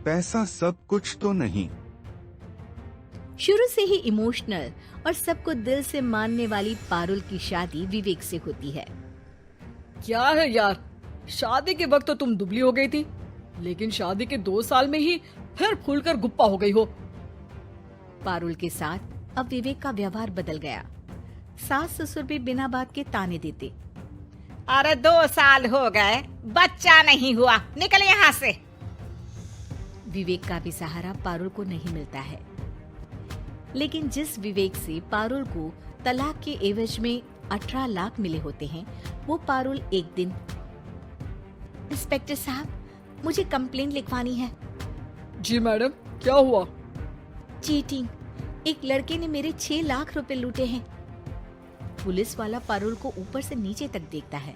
पैसा सब कुछ तो नहीं। शुरू से ही इमोशनल और सबको दिल से मानने वाली पारुल की शादी विवेक से होती है। क्या है यार, शादी के वक्त तो तुम दुबली हो गई थी, लेकिन शादी के 2 साल में ही फिर फूलकर गुप्पा हो गई हो। पारुल के साथ अब विवेक का व्यवहार बदल गया। सास ससुर भी बिना बात के ताने देते। अरे 2 साल हो गए, बच्चा नहीं हुआ, निकल यहाँ से। विवेक का भी सहारा पारुल को नहीं मिलता है। लेकिन जिस विवेक से पारुल को तलाक के एवज में 18 लाख मिले होते हैं, वो पारुल एक दिन, इंस्पेक्टर साहब, मुझे कंप्लेंट लिखवानी है। जी मैडम, क्या हुआ? चीटिंग, एक लड़के ने मेरे 6 लाख रुपए लूटे हैं। पुलिस वाला पारुल को ऊपर से नीचे तक देखता है।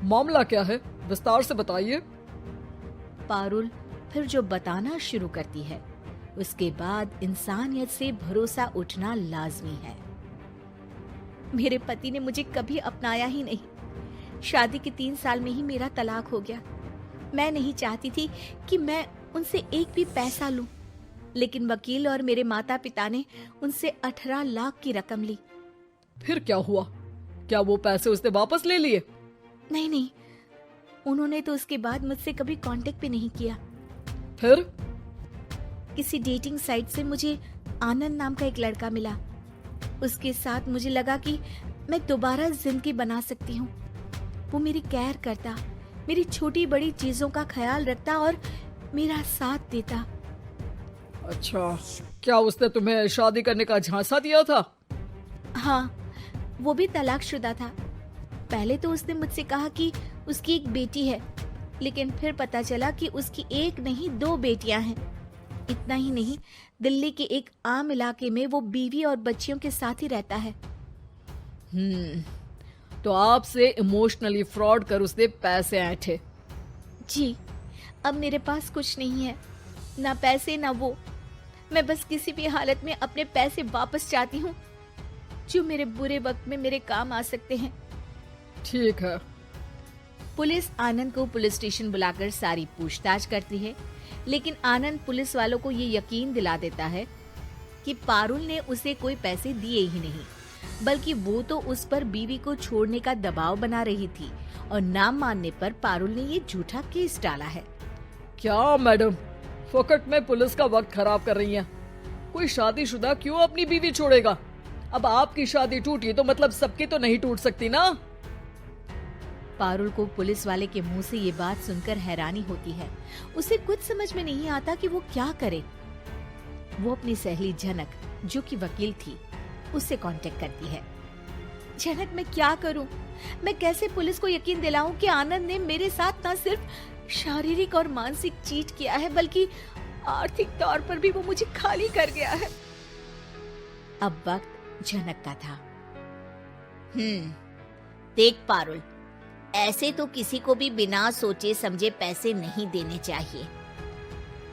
मामला क्या है, विस्तार से बताइए। पारुल फिर जो बताना शुरू करती है, उसके बाद इंसानियत से भरोसा उठना लाजमी है। मेरे पति ने मुझे कभी अपनाया ही नहीं। शादी के 3 साल में ही मेरा तलाक हो गया। मैं नहीं चाहती थी कि मैं उनसे एक भी पैसा लूं, लेकिन वकील और मेरे माता पिता ने उनसे 18 लाख की रकम ली। फिर क्या हुआ? क्या वो पैसे उसने वापस ले लिए? नहीं, उन्होंने तो उसके बाद मुझसे कभी कांटेक्ट भी नहीं किया। फिर? किसी डेटिंग साइट से मुझे आनंद नाम का एक लड़का मिला। उसके साथ मुझे लगा कि मैं दोबारा जिंदगी बना सकती हूँ। वो मेरी केयर करता, मेरी छोटी बड़ी चीजों का ख्याल रखता और मेरा साथ देता। अच्छा, क्या उसने तुम्हें शादी करने का झांसा दिया था? हाँ, वो भी तलाकशुदा था। पहले तो उसने मुझसे कहा कि उसकी एक बेटी है, लेकिन फिर पता चला कि उसकी एक नहीं 2 बेटियां हैं। इतना ही नहीं, दिल्ली के एक आम इलाके में वो बीवी और बच्चियों के साथ ही रहता है। तो आपसे इमोशनली फ्रॉड कर उसने पैसे ऐंठे। जी, अब मेरे पास कुछ नहीं है, ना पैसे ना वो। मैं बस किसी भी हालत में अपने पैसे वापस चाहती हूँ, जो मेरे बुरे वक्त में मेरे काम आ सकते हैं। ठीक है। पुलिस आनंद को पुलिस स्टेशन बुलाकर सारी पूछताछ करती है, लेकिन आनंद पुलिस वालों को ये यकीन दिला देता है कि पारुल ने उसे कोई पैसे दिए ही नहीं, बल्कि वो तो उस पर बीवी को छोड़ने का दबाव बना रही थी और ना मानने पर पारुल ने ये झूठा केस डाला है। क्या मैडम, फोकट में पुलिस का वक्त खराब कर रही हैं। कोई शादीशुदा क्यों अपनी बीवी छोड़ेगा? अब आपकी शादी टूटी तो मतलब सबकी तो नहीं टूट सकती ना। पारुल को पुलिस वाले के मुंह से ये बात सुनकर हैरानी होती है। उसे कुछ समझ में नहीं आता कि वो क्या करे। वो अपनी सहेली झनक, जो कि वकील थी, उससे कांटेक्ट करती है। झनक, मैं क्या करूं? मैं कैसे पुलिस को यकीन दिलाऊं कि आनंद ने मेरे साथ न सिर्फ शारीरिक और मानसिक चीट किया है, बल्कि आर्थिक तौर पर भी वो मुझे खाली कर गया है। अब वक्त झनक का था। देख पारुल, ऐसे तो किसी को भी बिना सोचे समझे पैसे नहीं देने चाहिए,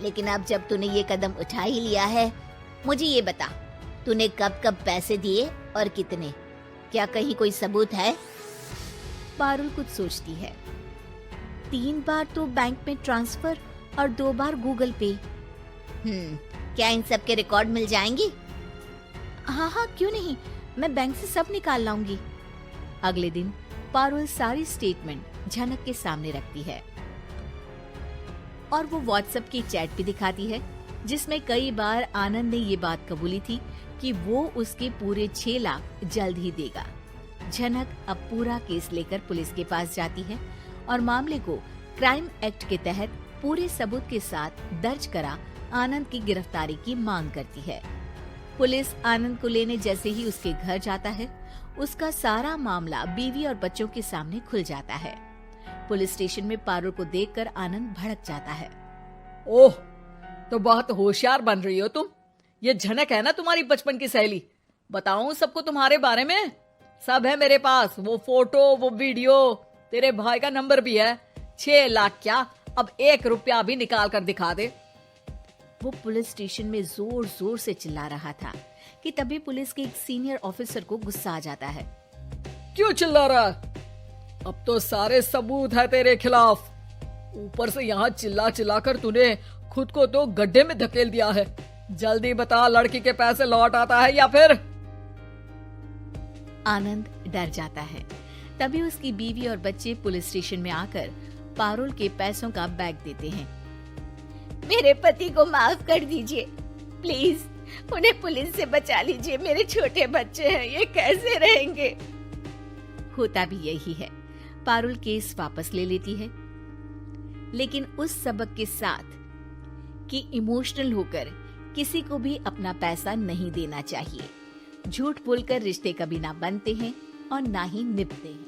लेकिन अब जब तूने ये कदम उठा ही लिया है, मुझे ये बता, तूने कब कब पैसे दिए और कितने? क्या कहीं कोई सबूत है? पारुल कुछ सोचती है। 3 बार तो बैंक में ट्रांसफर और 2 बार गूगल पे। क्या इन सब के रिकॉर्ड मिल जाएंगे? हाँ, क्यों नहीं, मैं बैंक से सब निकाल लाऊंगी। अगले दिन पारुल सारी स्टेटमेंट झनक के सामने रखती है और वो व्हाट्सएप की चैट भी दिखाती है, जिसमें कई बार आनंद ने ये बात कबूली थी कि वो उसके पूरे 6 लाख जल्द ही देगा। झनक अब पूरा केस लेकर पुलिस के पास जाती है और मामले को क्राइम एक्ट के तहत पूरे सबूत के साथ दर्ज करा आनंद की गिरफ्तारी की मांग करती है। पुलिस आनंद को लेने जैसे ही उसके घर जाता है, उसका सारा मामला बीवी और बच्चों के सामने खुल जाता है। पुलिस स्टेशन में पारुल को देखकर आनंद भड़क जाता है। ओह, तो बहुत होशियार बन रही हो तुम। ये झनक है ना तुम्हारी बचपन की सहेली? बताऊं सबको तुम्हारे बारे में? सब है मेरे पास, वो फोटो, वो वीडियो, तेरे भाई का नंबर भी है। 6 लाख क्या, अब 1 रुपया भी निकाल कर दिखा दे। वो पुलिस स्टेशन में जोर जोर से चिल्ला रहा था कि तभी पुलिस के एक सीनियर ऑफिसर को गुस्सा आ जाता है। क्यों चिल्ला रहा है? अब तो सारे सबूत है तेरे खिलाफ। ऊपर से यहाँ चिल्ला चिल्ला कर तूने खुद को तो गड्ढे में धकेल दिया है। जल्दी बता, लड़की के पैसे लौट आता है या फिर? आनंद डर जाता है। तभी उसकी बीवी और बच्चे पुलिस स्टेशन में आकर पारुल के पैसों का बैग देते हैं। मेरे पति को माफ कर दीजिए प्लीज, उन्हें पुलिस से बचा लीजिए, मेरे छोटे बच्चे हैं, ये कैसे रहेंगे। होता भी यही है। पारुल केस वापस ले लेती है, लेकिन उस सबक के साथ कि इमोशनल होकर किसी को भी अपना पैसा नहीं देना चाहिए। झूठ बोलकर रिश्ते कभी ना बनते हैं और ना ही निभते हैं।